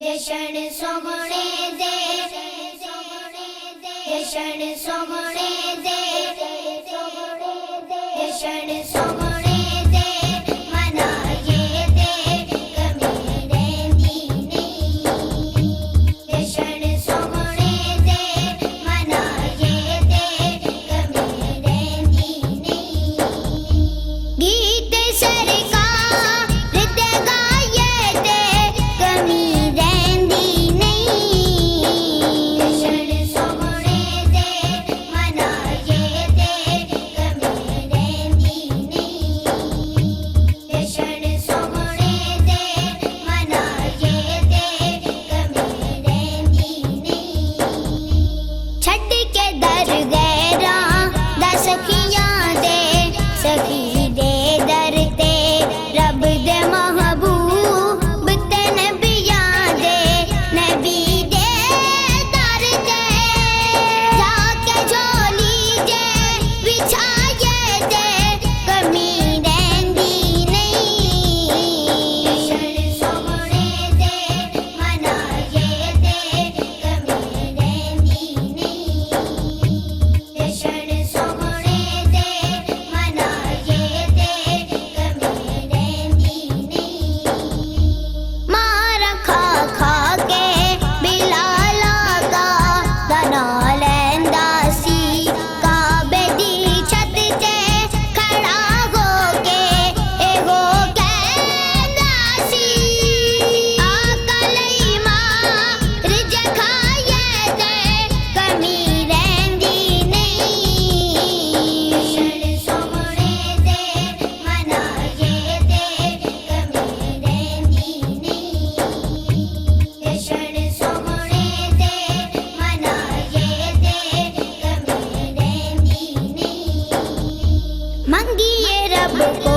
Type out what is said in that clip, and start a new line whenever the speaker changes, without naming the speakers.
जशन सोहणे दे, जशन सोहणे दे, जशन सोहणे दे, मनाए दे, कमी रहिंदी नहीं। जशन सोहणे दे, मनाए दे, कमी रहिंदी नहीं। गीत सरकार ते गाए दे, कमी रहिंदी नहीं। जशन सोहणे दे, मनाए दे, कमी रहिंदी नहीं। जशन सोहणे दे, मनाए दे, कमी रहिंदी नहीं। छड्ड के दर गैरा दा सखियां दे, सखी दे दर ते रब दे महबूब ते नबियां दे, नबी दे दर ते जाके झोली जे बिछाए दे, कमी रहिंदी नहीं। जशन सोहणे दे, मनाए दे, कमी रहिंदी नहीं। जशन सोहणे दे, मनाए दे, कमी रहिंदी नहीं। मार खा खा के बिलाला दा तना लैंदा सी, काबे दी छत ते खड़ा हो के एगो कहंदा सी, आका लई मार जे खाए दे, कमी रहिंदी नहीं। जशन सोहणे दे, मनाए दे, कमी रहिंदी नहीं। जशन सोहणे दे, मनाए दे, कमी रहिंदी नहीं। मंगिए रब को